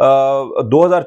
2000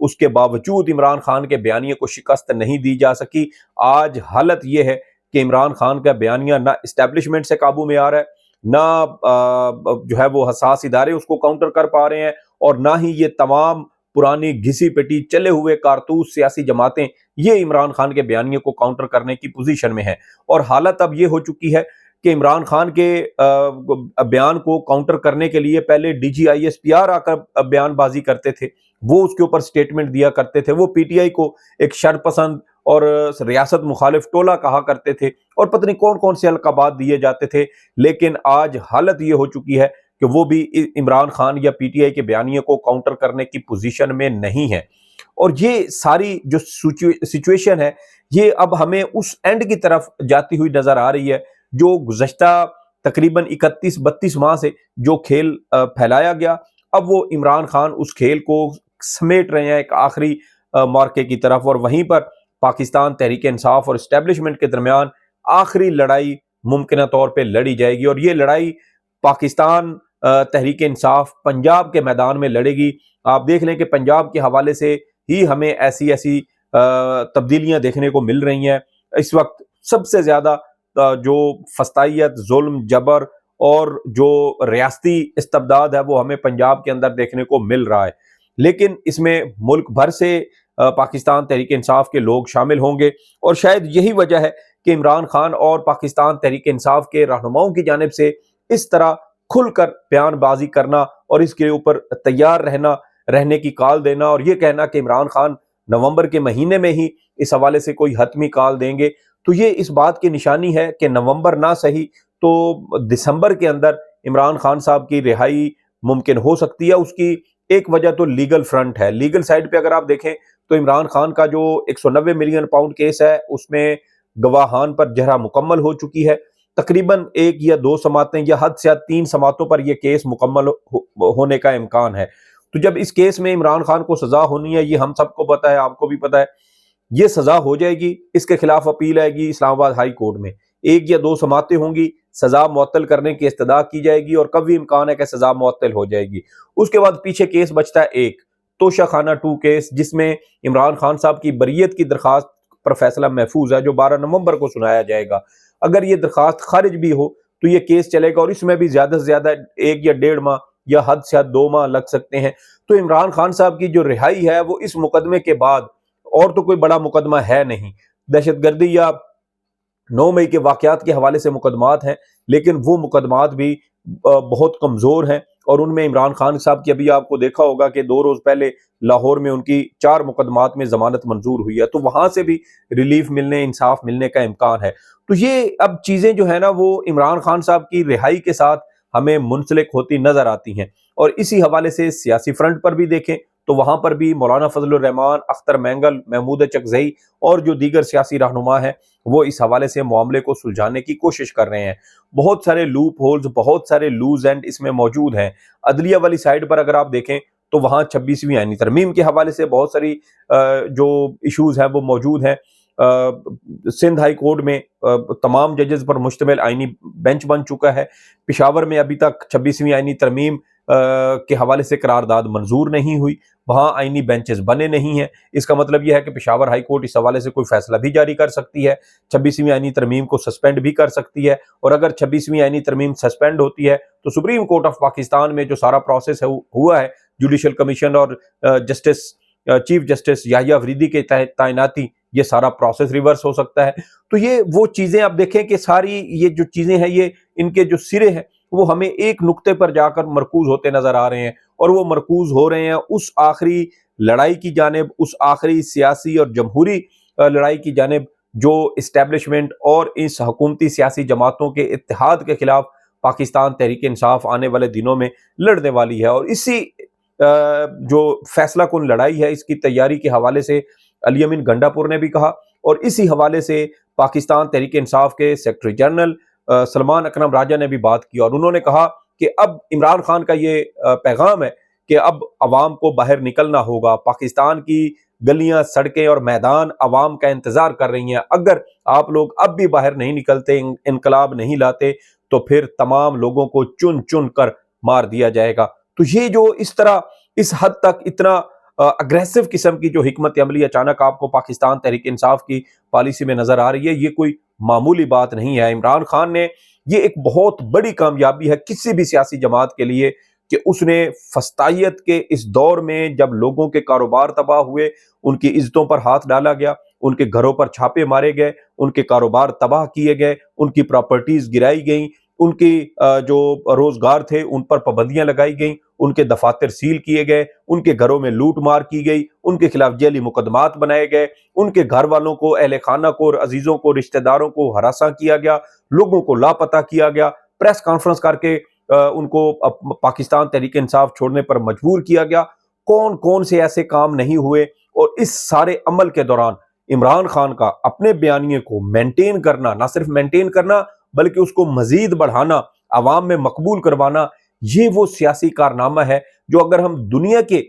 اس کے باوجود عمران خان کے بیانیے کو شکست نہیں دی جا سکی۔ آج حالت یہ ہے کہ عمران خان کا بیانیہ نہ اسٹیبلشمنٹ سے قابو میں آ رہا ہے، نہ جو ہے وہ حساس ادارے اس کو کاؤنٹر کر پا رہے ہیں، اور نہ ہی یہ تمام پرانی گھسی پٹی چلے ہوئے کارتوس سیاسی جماعتیں یہ عمران خان کے بیانیے کو کاؤنٹر کرنے کی پوزیشن میں ہیں۔ اور حالت اب یہ ہو چکی ہے کہ عمران خان کے بیان کو کاؤنٹر کرنے کے لیے پہلے D G I S P R آ کر بیان بازی کرتے تھے، وہ اس کے اوپر سٹیٹمنٹ دیا کرتے تھے، وہ پی ٹی آئی کو ایک شر پسند اور ریاست مخالف ٹولہ کہا کرتے تھے، اور پتہ نہیں کون کون سے القابات دیے جاتے تھے۔ لیکن آج حالت یہ ہو چکی ہے کہ وہ بھی عمران خان یا پی ٹی آئی کے بیانیے کو کاؤنٹر کرنے کی پوزیشن میں نہیں ہے۔ اور یہ ساری جو سچویشن ہے یہ اب ہمیں اس اینڈ کی طرف جاتی ہوئی نظر آ رہی ہے جو گزشتہ تقریباً 31-32 ماہ سے جو کھیل پھیلایا گیا، اب وہ عمران خان اس کھیل کو سمیٹ رہے ہیں ایک آخری مارکے کی طرف، اور وہیں پر پاکستان تحریک انصاف اور اسٹیبلشمنٹ کے درمیان آخری لڑائی ممکنہ طور پہ لڑی جائے گی، اور یہ لڑائی پاکستان تحریک انصاف پنجاب کے میدان میں لڑے گی۔ آپ دیکھ لیں کہ پنجاب کے حوالے سے ہی ہمیں ایسی تبدیلیاں دیکھنے کو مل رہی ہیں۔ اس وقت سب سے زیادہ جو فسطائیت، ظلم، جبر اور جو ریاستی استبداد ہے وہ ہمیں پنجاب کے اندر دیکھنے کو مل رہا ہے، لیکن اس میں ملک بھر سے پاکستان تحریک انصاف کے لوگ شامل ہوں گے، اور شاید یہی وجہ ہے کہ عمران خان اور پاکستان تحریک انصاف کے رہنماؤں کی جانب سے اس طرح کھل کر بیان بازی کرنا اور اس کے اوپر تیار رہنے کی کال دینا، اور یہ کہنا کہ عمران خان نومبر کے مہینے میں ہی اس حوالے سے کوئی حتمی کال دیں گے، تو یہ اس بات کی نشانی ہے کہ نومبر نہ صحیح تو دسمبر کے اندر عمران خان صاحب کی رہائی ممکن ہو سکتی ہے۔ اس کی ایک وجہ تو لیگل فرنٹ ہے، لیگل سائیڈ پہ اگر آپ دیکھیں تو عمران خان کا جو 190 ملین پاؤنڈ کیس ہے اس میں گواہان پر جرح مکمل ہو چکی ہے، تقریباً 1 یا 2 سماعتیں یا حد سے حد 3 سماعتوں پر یہ کیس مکمل ہونے کا امکان ہے۔ تو جب اس کیس میں عمران خان کو سزا ہونی ہے، یہ ہم سب کو پتہ ہے، آپ کو بھی پتہ ہے، یہ سزا ہو جائے گی، اس کے خلاف اپیل آئے گی اسلام آباد ہائی کورٹ میں، 1 یا 2 سماعتیں ہوں گی، سزا معطل کرنے کی استدعا کی جائے گی، اور کبھی امکان ہے کہ سزا معطل ہو جائے گی۔ اس کے بعد پیچھے کیس بچتا ہے ایک توشہ خانہ 2 کیس، جس میں عمران خان صاحب کی بریت کی درخواست پر فیصلہ محفوظ ہے، جو 12 نومبر کو سنایا جائے گا۔ اگر یہ درخواست خارج بھی ہو تو یہ کیس چلے گا، اور اس میں بھی زیادہ سے زیادہ 1 یا 1.5 ماہ یا حد سے حد 2 ماہ لگ سکتے ہیں۔ تو عمران خان صاحب کی جو رہائی ہے وہ اس مقدمے کے بعد، اور تو کوئی بڑا مقدمہ ہے نہیں، دہشت گردی یا 9 مئی کے واقعات کے حوالے سے مقدمات ہیں، لیکن وہ مقدمات بھی بہت کمزور ہیں، اور ان میں عمران خان صاحب کی ابھی آپ کو دیکھا ہوگا کہ 2 روز پہلے لاہور میں ان کی 4 مقدمات میں ضمانت منظور ہوئی ہے، تو وہاں سے بھی ریلیف ملنے، انصاف ملنے کا امکان ہے۔ تو یہ اب چیزیں جو ہے نا وہ عمران خان صاحب کی رہائی کے ساتھ ہمیں منسلک ہوتی نظر آتی ہیں، اور اسی حوالے سے سیاسی فرنٹ پر بھی دیکھیں تو وہاں پر بھی مولانا فضل الرحمان، اختر مینگل، محمود چکزئی اور جو دیگر سیاسی رہنما ہیں وہ اس حوالے سے معاملے کو سلجھانے کی کوشش کر رہے ہیں۔ بہت سارے لوپ ہولز، بہت سارے لوز اینڈ اس میں موجود ہیں۔ عدلیہ والی سائڈ پر اگر آپ دیکھیں تو وہاں 26ویں آئینی ترمیم کے حوالے سے بہت ساری جو ایشوز ہیں وہ موجود ہیں۔ سندھ ہائی کورٹ میں تمام ججز پر مشتمل آئینی بینچ بن چکا ہے۔ پشاور میں ابھی تک 26ویں آئینی ترمیم کے حوالے سے قرارداد منظور نہیں ہوئی، وہاں آئینی بینچز بنے نہیں ہیں۔ اس کا مطلب یہ ہے کہ پشاور ہائی کورٹ اس حوالے سے کوئی فیصلہ بھی جاری کر سکتی ہے، 26ویں آئینی ترمیم کو سسپینڈ بھی کر سکتی ہے، اور اگر 26ویں آئینی ترمیم سسپینڈ ہوتی ہے تو سپریم کورٹ آف پاکستان میں جو سارا پروسیس ہوا ہے، جوڈیشل کمیشن اور چیف جسٹس یحییٰ افریدی کے تعیناتی، یہ سارا پروسیس ریورس ہو سکتا ہے۔ تو یہ وہ چیزیں آپ دیکھیں کہ ساری یہ جو چیزیں ہیں، یہ ان کے جو سرے ہیں وہ ہمیں ایک نقطے پر جا کر مرکوز ہوتے نظر آ رہے ہیں، اور وہ مرکوز ہو رہے ہیں اس آخری لڑائی کی جانب، اس آخری سیاسی اور جمہوری لڑائی کی جانب جو اسٹیبلشمنٹ اور اس حکومتی سیاسی جماعتوں کے اتحاد کے خلاف پاکستان تحریک انصاف آنے والے دنوں میں لڑنے والی ہے۔ اور اسی جو فیصلہ کن لڑائی ہے، اس کی تیاری کے حوالے سے علی امین گنڈا پور نے بھی کہا، اور اسی حوالے سے پاکستان تحریک انصاف کے سیکرٹری جنرل سلمان اکرم راجہ نے بھی بات کی، اور انہوں نے کہا کہ اب عمران خان کا یہ پیغام ہے کہ اب عوام کو باہر نکلنا ہوگا، پاکستان کی گلیاں، سڑکیں اور میدان عوام کا انتظار کر رہی ہیں، اگر آپ لوگ اب بھی باہر نہیں نکلتے، انقلاب نہیں لاتے، تو پھر تمام لوگوں کو چن چن کر مار دیا جائے گا۔ تو یہ جو اس طرح اس حد تک اتنا اگریسو قسم کی جو حکمت عملی اچانک آپ کو پاکستان تحریک انصاف کی پالیسی میں نظر آ رہی ہے، یہ کوئی معمولی بات نہیں ہے۔ عمران خان نے یہ ایک بہت بڑی کامیابی ہے کسی بھی سیاسی جماعت کے لیے کہ اس نے فسطائیت کے اس دور میں جب لوگوں کے کاروبار تباہ ہوئے، ان کی عزتوں پر ہاتھ ڈالا گیا، ان کے گھروں پر چھاپے مارے گئے، ان کے کاروبار تباہ کیے گئے، ان کی پراپرٹیز گرائی گئیں، ان کی جو روزگار تھے ان پر پابندیاں لگائی گئیں، ان کے دفاتر سیل کیے گئے، ان کے گھروں میں لوٹ مار کی گئی، ان کے خلاف جعلی مقدمات بنائے گئے، ان کے گھر والوں کو، اہل خانہ کو اور عزیزوں کو، رشتہ داروں کو ہراساں کیا گیا، لوگوں کو لاپتہ کیا گیا، پریس کانفرنس کر کے ان کو پاکستان تحریک انصاف چھوڑنے پر مجبور کیا گیا۔ کون کون سے ایسے کام نہیں ہوئے؟ اور اس سارے عمل کے دوران عمران خان کا اپنے بیانیے کو مینٹین کرنا، نہ صرف مینٹین کرنا بلکہ اس کو مزید بڑھانا، عوام میں مقبول کروانا، یہ وہ سیاسی کارنامہ ہے جو اگر ہم دنیا کے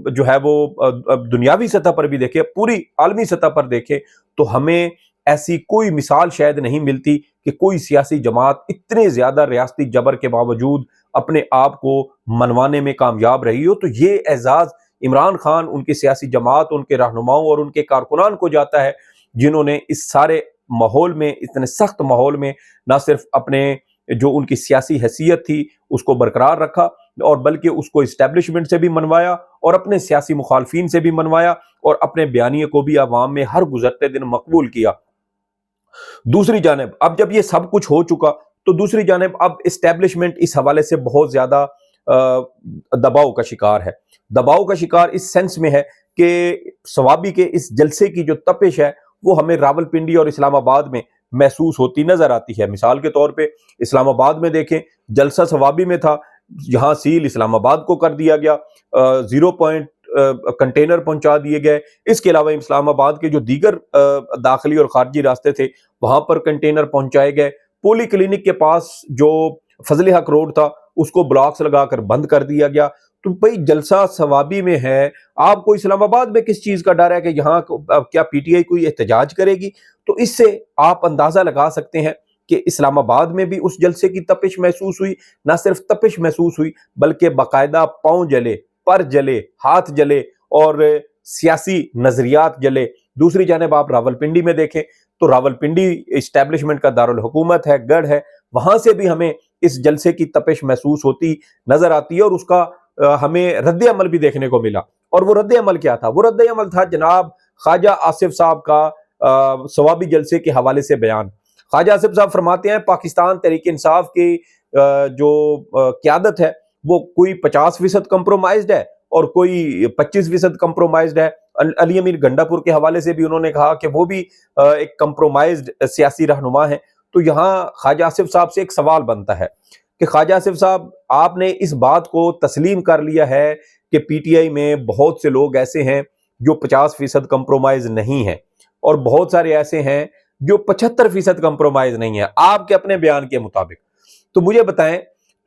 جو ہے وہ دنیاوی سطح پر بھی دیکھیں، پوری عالمی سطح پر دیکھیں، تو ہمیں ایسی کوئی مثال شاید نہیں ملتی کہ کوئی سیاسی جماعت اتنے زیادہ ریاستی جبر کے باوجود اپنے آپ کو منوانے میں کامیاب رہی ہو۔ تو یہ اعزاز عمران خان، ان کی سیاسی جماعت، ان کے رہنماؤں اور ان کے کارکنان کو جاتا ہے، جنہوں نے اس سارے ماحول میں، اتنے سخت ماحول میں، نہ صرف اپنے جو ان کی سیاسی حیثیت تھی اس کو برقرار رکھا، اور بلکہ اس کو اسٹیبلشمنٹ سے بھی منوایا اور اپنے سیاسی مخالفین سے بھی منوایا اور اپنے بیانیے کو بھی عوام میں ہر گزرتے دن مقبول کیا۔ دوسری جانب اب جب یہ سب کچھ ہو چکا تو دوسری جانب اب اسٹیبلشمنٹ اس حوالے سے بہت زیادہ دباؤ کا شکار ہے۔ دباؤ کا شکار اس سینس میں ہے کہ صوابی کے اس جلسے کی جو تپش ہے وہ ہمیں راولپنڈی اور اسلام آباد میں محسوس ہوتی نظر آتی ہے۔ مثال کے طور پہ اسلام آباد میں دیکھیں، جلسہ صوابی میں تھا، یہاں سیل اسلام آباد کو کر دیا گیا، 0 پوائنٹ کنٹینر پہنچا دیے گئے۔ اس کے علاوہ اسلام آباد کے جو دیگر داخلی اور خارجی راستے تھے وہاں پر کنٹینر پہنچائے گئے۔ پولی کلینک کے پاس جو فضل حق روڈ تھا اس کو بلاکس لگا کر بند کر دیا گیا۔ تو بھئی جلسہ ثوابی میں ہے، آپ کو اسلام آباد میں کس چیز کا ڈر ہے کہ یہاں کیا پی ٹی آئی کوئی احتجاج کرے گی؟ تو اس سے آپ اندازہ لگا سکتے ہیں کہ اسلام آباد میں بھی اس جلسے کی تپش محسوس ہوئی، نہ صرف تپش محسوس ہوئی بلکہ باقاعدہ پاؤں جلے، پر جلے، ہاتھ جلے اور سیاسی نظریات جلے۔ دوسری جانب آپ راولپنڈی میں دیکھیں تو راولپنڈی اسٹیبلشمنٹ کا دارالحکومت ہے، گڑھ ہے، وہاں سے بھی ہمیں اس جلسے کی تپش محسوس ہوتی نظر آتی ہے اور اس کا ہمیں رد عمل بھی دیکھنے کو ملا۔ اور وہ رد عمل کیا تھا؟ وہ رد عمل تھا جناب خواجہ آصف صاحب کا صوابی جلسے کے حوالے سے بیان۔ خواجہ آصف صاحب فرماتے ہیں پاکستان تحریک انصاف کی جو قیادت ہے وہ کوئی 50% کمپرومائزڈ ہے اور کوئی 25% کمپرومائزڈ ہے۔ علی امیر گنڈا پور کے حوالے سے بھی انہوں نے کہا کہ وہ بھی ایک کمپرومائزڈ سیاسی رہنما ہیں۔ تو یہاں خواجہ آصف صاحب سے ایک سوال بنتا ہے کہ خواجہ آصف صاحب، آپ نے اس بات کو تسلیم کر لیا ہے کہ پی ٹی آئی میں بہت سے لوگ ایسے ہیں جو 50% کمپرومائز نہیں ہیں اور بہت سارے ایسے ہیں جو 75% کمپرومائز نہیں ہیں آپ کے اپنے بیان کے مطابق۔ تو مجھے بتائیں،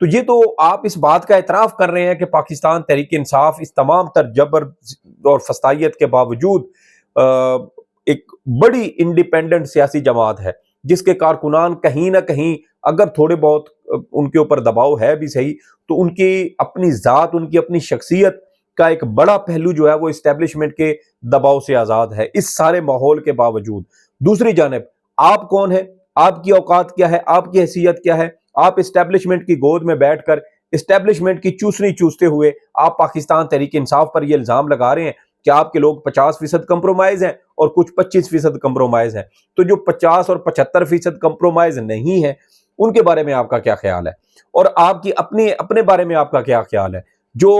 تو یہ تو آپ اس بات کا اعتراف کر رہے ہیں کہ پاکستان تحریک انصاف اس تمام تر جبر اور فسطائیت کے باوجود ایک بڑی انڈیپینڈنٹ سیاسی جماعت ہے جس کے کارکنان کہیں نہ کہیں اگر تھوڑے بہت ان کے اوپر دباؤ ہے بھی صحیح، تو ان کی اپنی ذات، ان کی اپنی شخصیت کا ایک بڑا پہلو جو ہے وہ اسٹیبلشمنٹ کے دباؤ سے آزاد ہے اس سارے ماحول کے باوجود۔ دوسری جانب آپ کون ہیں؟ آپ کی اوقات کیا ہے؟ آپ کی حیثیت کیا ہے؟ آپ اسٹیبلشمنٹ کی گود میں بیٹھ کر اسٹیبلشمنٹ کی چوسنی چوستے ہوئے آپ پاکستان تحریک انصاف پر یہ الزام لگا رہے ہیں کہ آپ کے لوگ 50% کمپرومائز ہیں اور کچھ 25% کمپرومائز ہیں۔ تو جو 50 اور 75% کمپرومائز نہیں ہیں ان کے بارے میں آپ کا کیا خیال ہے؟ اور آپ کی اپنے بارے میں آپ کا کیا خیال ہے؟ جو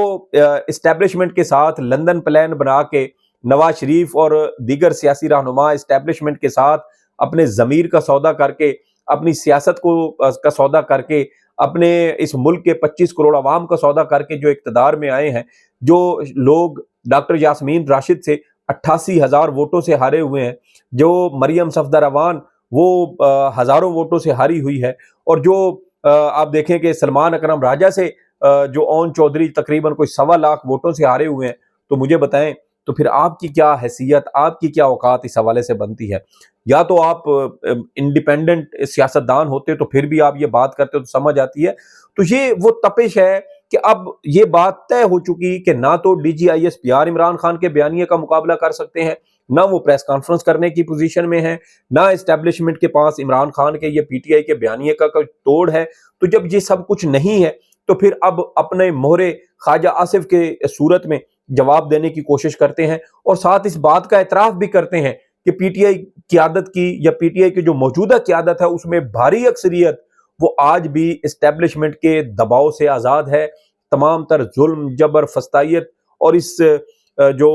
اسٹیبلشمنٹ کے ساتھ لندن پلان بنا کے نواز شریف اور دیگر سیاسی رہنما اسٹیبلشمنٹ کے ساتھ اپنے ضمیر کا سودا کر کے، اپنی سیاست کا سودا کر کے، اپنے اس ملک کے 25 کروڑ عوام کا سودا کر کے جو اقتدار میں آئے ہیں، جو لوگ ڈاکٹر یاسمین راشد سے 88,000 ووٹوں سے ہارے ہوئے ہیں، جو مریم صفدر روان وہ ہزاروں ووٹوں سے ہاری ہوئی ہے، اور جو آپ دیکھیں کہ سلمان اکرم راجہ سے جو اون چودھری تقریباً کوئی 1.25 لاکھ ووٹوں سے ہارے ہوئے ہیں، تو مجھے بتائیں تو پھر آپ کی کیا حیثیت، آپ کی کیا اوقات اس حوالے سے بنتی ہے؟ یا تو آپ انڈیپینڈنٹ سیاستدان ہوتے تو پھر بھی آپ یہ بات کرتے تو سمجھ آتی ہے۔ تو یہ وہ تپش ہے کہ اب یہ بات طے ہو چکی کہ نہ تو D G I S P R Imran Khan کے بیانیے کا مقابلہ کر سکتے ہیں، نہ وہ پریس کانفرنس کرنے کی پوزیشن میں ہیں، نہ اسٹیبلشمنٹ کے پاس عمران خان کے یا پی ٹی آئی کے بیانیے کا کوئی توڑ ہے۔ تو جب یہ سب کچھ نہیں ہے تو پھر اب اپنے مہرے خواجہ آصف کے صورت میں جواب دینے کی کوشش کرتے ہیں، اور ساتھ اس بات کا اعتراف بھی کرتے ہیں کہ پی ٹی آئی قیادت کی یا پی ٹی آئی کی جو موجودہ قیادت ہے اس میں بھاری اکثریت وہ آج بھی اسٹیبلشمنٹ کے دباؤ سے آزاد ہے۔ تمام تر ظلم، جبر، فسطائیت اور اس جو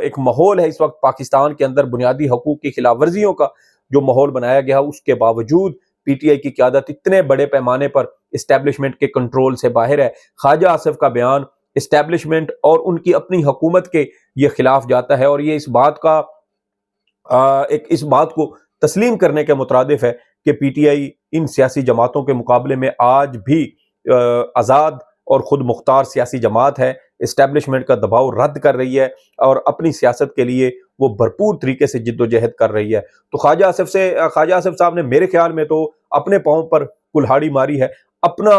ایک ماحول ہے اس وقت پاکستان کے اندر بنیادی حقوق کی خلاف ورزیوں کا جو ماحول بنایا گیا، اس کے باوجود پی ٹی آئی کی قیادت اتنے بڑے پیمانے پر اسٹیبلشمنٹ کے کنٹرول سے باہر ہے۔ خواجہ آصف کا بیان اسٹیبلشمنٹ اور ان کی اپنی حکومت کے یہ خلاف جاتا ہے، اور یہ اس بات کو تسلیم کرنے کے مترادف ہے کہ پی ٹی آئی ان سیاسی جماعتوں کے مقابلے میں آج بھی آزاد اور خود مختار سیاسی جماعت ہے، اسٹیبلشمنٹ کا دباؤ رد کر رہی ہے اور اپنی سیاست کے لیے وہ بھرپور طریقے سے جد و جہد کر رہی ہے۔ تو خواجہ آصف صاحب نے میرے خیال میں تو اپنے پاؤں پر کلہاڑی ماری ہے، اپنا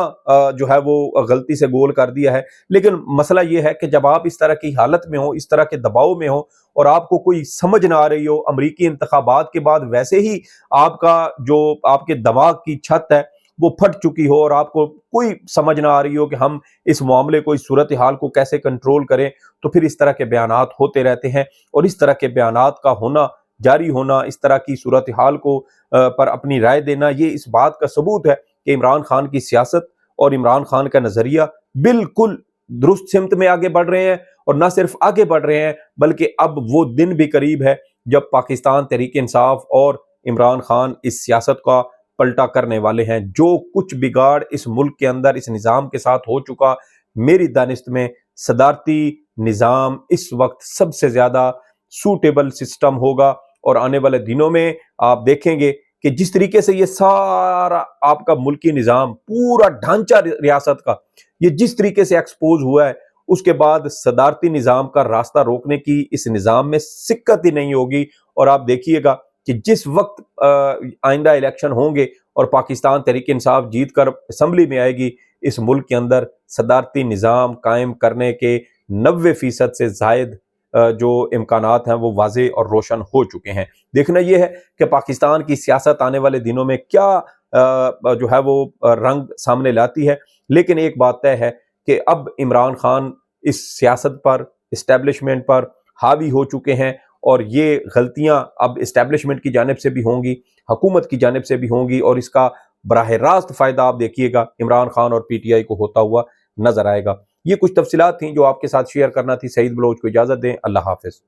جو ہے وہ غلطی سے گول کر دیا ہے۔ لیکن مسئلہ یہ ہے کہ جب آپ اس طرح کی حالت میں ہو، اس طرح کے دباؤ میں ہو، اور آپ کو کوئی سمجھ نہ آ رہی ہو، امریکی انتخابات کے بعد ویسے ہی آپ کا جو آپ کے دماغ کی چھت ہے وہ پھٹ چکی ہو، اور آپ کو کوئی سمجھ نہ آ رہی ہو کہ ہم اس معاملے کو، اس صورتحال کو کیسے کنٹرول کریں، تو پھر اس طرح کے بیانات ہوتے رہتے ہیں، اور اس طرح کے بیانات کا ہونا، جاری ہونا، اس طرح کی صورتحال کو پر اپنی رائے دینا، یہ اس بات کا ثبوت ہے کہ عمران خان کی سیاست اور عمران خان کا نظریہ بالکل درست سمت میں آگے بڑھ رہے ہیں، اور نہ صرف آگے بڑھ رہے ہیں بلکہ اب وہ دن بھی قریب ہے جب پاکستان تحریک انصاف اور عمران خان اس سیاست کا پلٹا کرنے والے ہیں۔ جو کچھ بگاڑ اس ملک کے اندر اس نظام کے ساتھ ہو چکا، میری دانست میں صدارتی نظام اس وقت سب سے زیادہ سوٹیبل سسٹم ہوگا، اور آنے والے دنوں میں آپ دیکھیں گے کہ جس طریقے سے یہ سارا آپ کا ملکی نظام، پورا ڈھانچہ ریاست کا، یہ جس طریقے سے ایکسپوز ہوا ہے، اس کے بعد صدارتی نظام کا راستہ روکنے کی اس نظام میں سکت ہی نہیں ہوگی۔ اور آپ دیکھیے گا کہ جس وقت آئندہ الیکشن ہوں گے اور پاکستان تحریک انصاف جیت کر اسمبلی میں آئے گی، اس ملک کے اندر صدارتی نظام قائم کرنے کے 90% سے زائد جو امکانات ہیں وہ واضح اور روشن ہو چکے ہیں۔ دیکھنا یہ ہے کہ پاکستان کی سیاست آنے والے دنوں میں کیا جو ہے وہ رنگ سامنے لاتی ہے، لیکن ایک بات طے ہے کہ اب عمران خان اس سیاست پر، اسٹیبلشمنٹ پر حاوی ہو چکے ہیں، اور یہ غلطیاں اب اسٹیبلشمنٹ کی جانب سے بھی ہوں گی، حکومت کی جانب سے بھی ہوں گی، اور اس کا براہ راست فائدہ آپ دیکھیے گا عمران خان اور پی ٹی آئی کو ہوتا ہوا نظر آئے گا۔ یہ کچھ تفصیلات تھیں جو آپ کے ساتھ شیئر کرنا تھی۔ سعید بلوچ کو اجازت دیں، اللہ حافظ۔